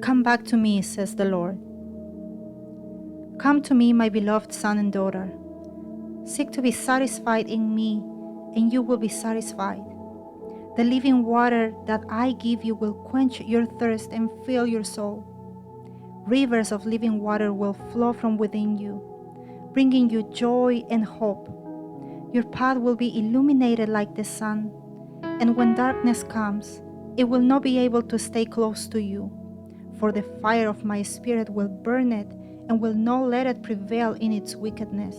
Come back to me, says the Lord. Come to me, my beloved son and daughter. Seek to be satisfied in me, and you will be satisfied. The living water that I give you will quench your thirst and fill your soul. Rivers of living water will flow from within you, bringing you joy and hope. Your path will be illuminated like the sun, and when darkness comes, it will not be able to stay close to you, for the fire of my Spirit will burn it and will not let it prevail in its wickedness.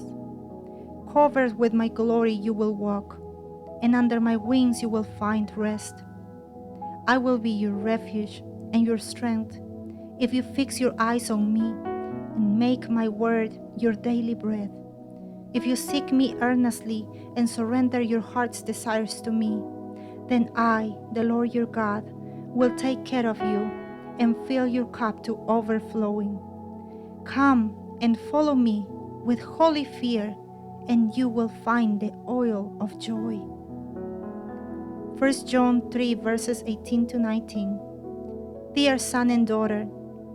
Covered with my glory you will walk, and under my wings you will find rest. I will be your refuge and your strength if you fix your eyes on me and make my word your daily bread. If you seek me earnestly and surrender your heart's desires to me, then I, the Lord your God, will take care of you and fill your cup to overflowing. Come and follow me with holy fear, and you will find the oil of joy. 1 John 3 verses 18 to 19. Dear son and daughter,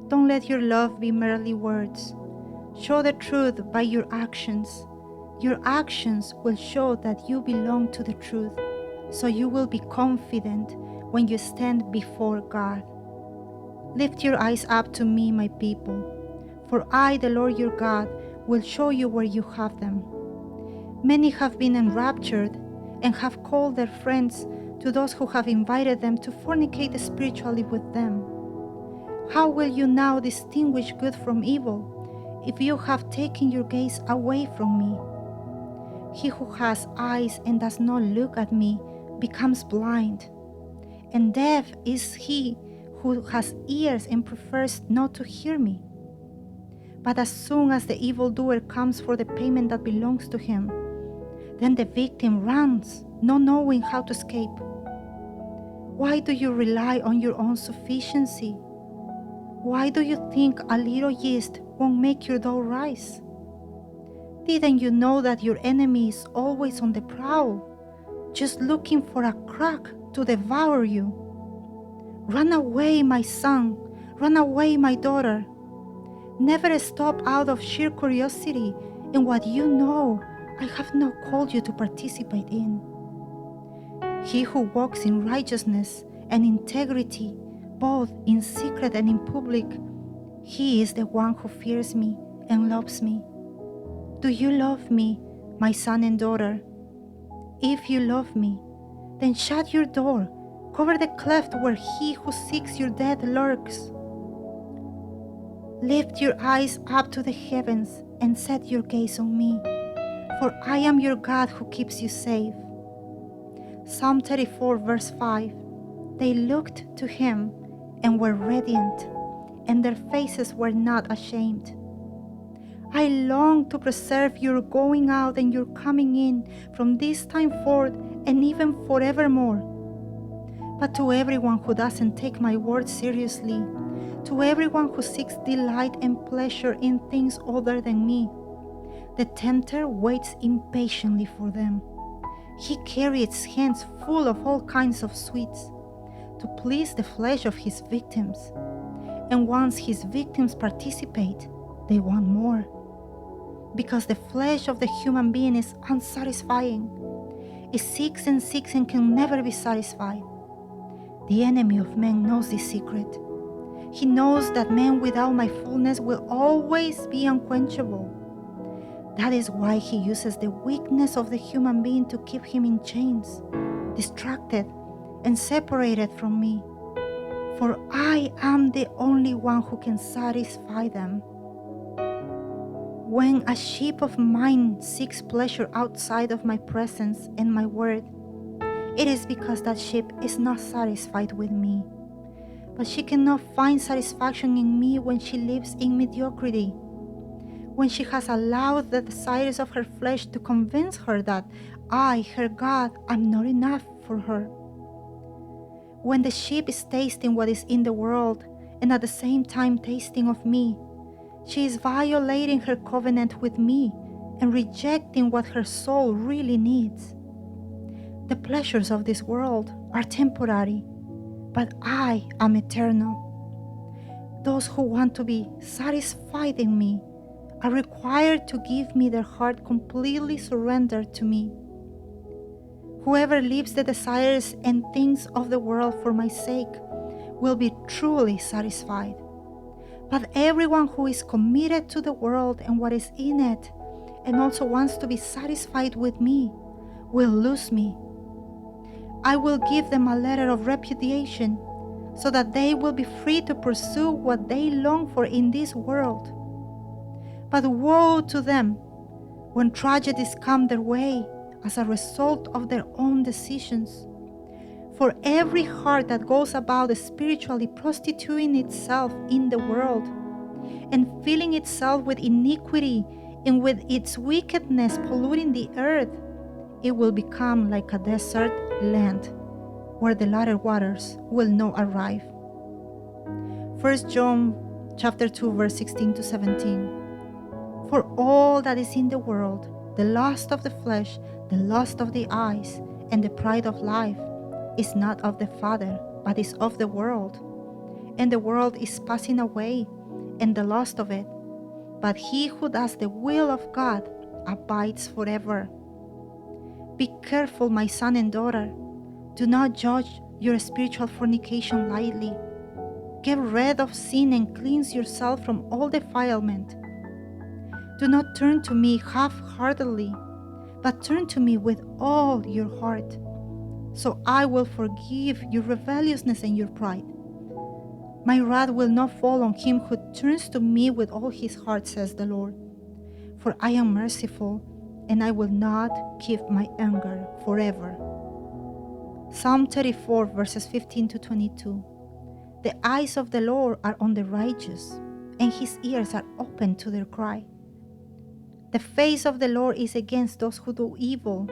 don't let your love be merely words. Show the truth by your actions. Your actions will show that you belong to the truth, so you will be confident when you stand before God. Lift your eyes up to me, my people, for I, the Lord your God, will show you where you have them. Many have been enraptured and have called their friends to those who have invited them to fornicate spiritually with them. How will you now distinguish good from evil if you have taken your gaze away from me? He who has eyes and does not look at me becomes blind, and deaf is he who has ears and prefers not to hear me. But as soon as the evildoer comes for the payment that belongs to him, then the victim runs, not knowing how to escape. Why do you rely on your own sufficiency? Why do you think a little yeast won't make your dough rise? Didn't you know that your enemy is always on the prowl, just looking for a crack to devour you? Run away, my son. Run away, my daughter. Never stop out of sheer curiosity in what you know I have not called you to participate in. He who walks in righteousness and integrity, both in secret and in public, he is the one who fears me and loves me. Do you love me, my son and daughter? If you love me, then shut your door, cover the cleft where he who seeks your death lurks. Lift your eyes up to the heavens and set your gaze on me, for I am your God who keeps you safe. Psalm 34 verse 5. They looked to him and were radiant, and their faces were not ashamed. I long to preserve your going out and your coming in from this time forth and even forevermore. But to everyone who doesn't take my word seriously, to everyone who seeks delight and pleasure in things other than me, the tempter waits impatiently for them. He carries hands full of all kinds of sweets to please the flesh of his victims. And once his victims participate, they want more. Because the flesh of the human being is unsatisfying. It seeks and can never be satisfied. The enemy of men knows this secret. He knows that men without my fullness will always be unquenchable. That is why he uses the weakness of the human being to keep him in chains, distracted and separated from me. For I am the only one who can satisfy them. When a sheep of mine seeks pleasure outside of my presence and my word, it is because that sheep is not satisfied with me. But she cannot find satisfaction in me when she lives in mediocrity, when she has allowed the desires of her flesh to convince her that I, her God, am not enough for her. When the sheep is tasting what is in the world and at the same time tasting of me, she is violating her covenant with me and rejecting what her soul really needs. The pleasures of this world are temporary, but I am eternal. Those who want to be satisfied in me are required to give me their heart completely surrendered to me. Whoever leaves the desires and things of the world for my sake will be truly satisfied. But everyone who is committed to the world and what is in it, and also wants to be satisfied with me, will lose me. I will give them a letter of repudiation, so that they will be free to pursue what they long for in this world. But woe to them when tragedies come their way as a result of their own decisions. For every heart that goes about spiritually prostituting itself in the world and filling itself with iniquity and with its wickedness polluting the earth, it will become like a desert land where the latter waters will not arrive. 1 John chapter 2, verse 16 to 17. For all that is in the world, the lust of the flesh, the lust of the eyes, and the pride of life, is not of the Father, but is of the world. And the world is passing away, and the lust of it. But he who does the will of God abides forever. Be careful, my son and daughter. Do not judge your spiritual fornication lightly. Get rid of sin and cleanse yourself from all defilement. Do not turn to me half-heartedly, but turn to me with all your heart. So I will forgive your rebelliousness and your pride. My wrath will not fall on him who turns to me with all his heart, says the Lord. For I am merciful, and I will not keep my anger forever. Psalm 34, verses 15 to 22. The eyes of the Lord are on the righteous, and his ears are open to their cry. The face of the Lord is against those who do evil,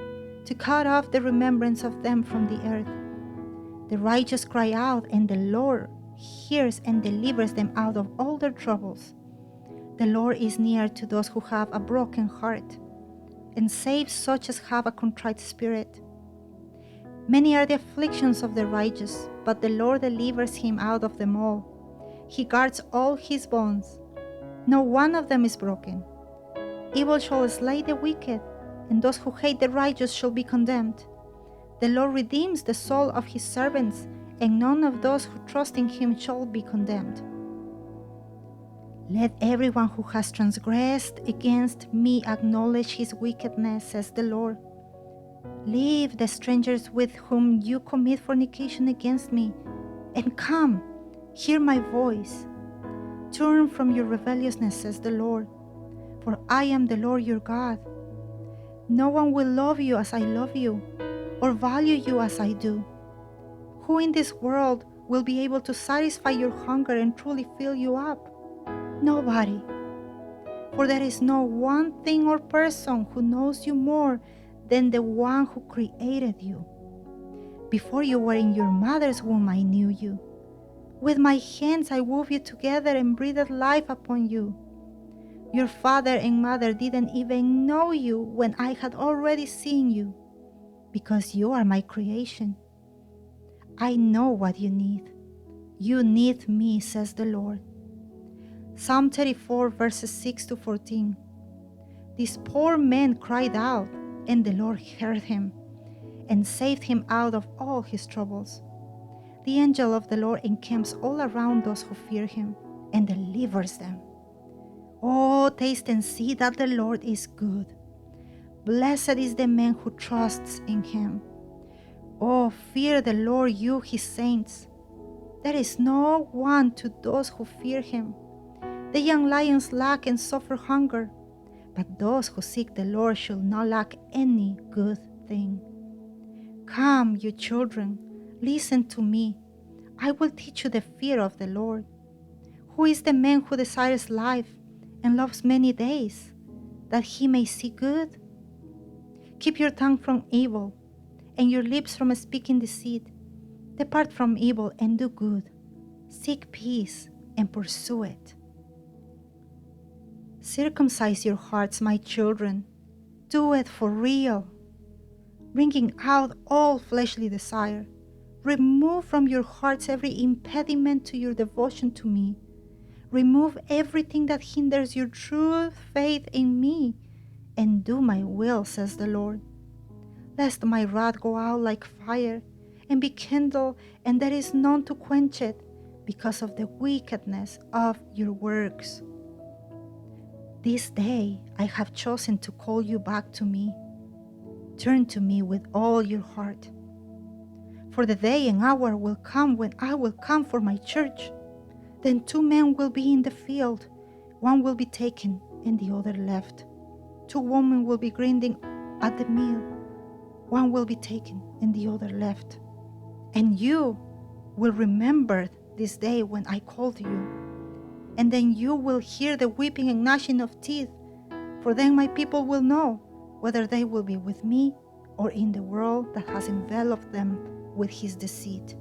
to cut off the remembrance of them from the earth. The righteous cry out, and the Lord hears and delivers them out of all their troubles. The Lord is near to those who have a broken heart, and saves such as have a contrite spirit. Many are the afflictions of the righteous, but the Lord delivers him out of them all. He guards all his bones. No one of them is broken. Evil shall slay the wicked, and those who hate the righteous shall be condemned. The Lord redeems the soul of his servants, and none of those who trust in him shall be condemned. Let everyone who has transgressed against me acknowledge his wickedness, says the Lord. Leave the strangers with whom you commit fornication against me, and come, hear my voice. Turn from your rebelliousness, says the Lord, for I am the Lord your God. No one will love you as I love you, or value you as I do. Who in this world will be able to satisfy your hunger and truly fill you up? Nobody. For there is no one thing or person who knows you more than the one who created you. Before you were in your mother's womb, I knew you. With my hands I wove you together and breathed life upon you. Your father and mother didn't even know you when I had already seen you, because you are my creation. I know what you need. You need me, says the Lord. Psalm 34, verses 6 to 14. This poor man cried out, and the Lord heard him and saved him out of all his troubles. The angel of the Lord encamps all around those who fear him and delivers them. Oh, taste and see that the Lord is good. Blessed is the man who trusts in him. Oh, fear the Lord, you his saints. There is no want to those who fear him. The young lions lack and suffer hunger, but those who seek the Lord shall not lack any good thing. Come, you children, listen to me. I will teach you the fear of the Lord. Who is the man who desires life and loves many days, that he may see good? Keep your tongue from evil, and your lips from speaking deceit. Depart from evil and do good. Seek peace and pursue it. Circumcise your hearts, my children. Do it for real, bringing out all fleshly desire. Remove from your hearts every impediment to your devotion to me. Remove everything that hinders your true faith in me, and do my will, says the Lord. Lest my wrath go out like fire, and be kindled, and there is none to quench it, because of the wickedness of your works. This day I have chosen to call you back to me. Turn to me with all your heart. For the day and hour will come when I will come for my church. Then 2 men will be in the field, one will be taken and the other left. 2 women will be grinding at the mill, one will be taken and the other left. And you will remember this day when I called you, and then you will hear the weeping and gnashing of teeth, for then my people will know whether they will be with me or in the world that has enveloped them with his deceit.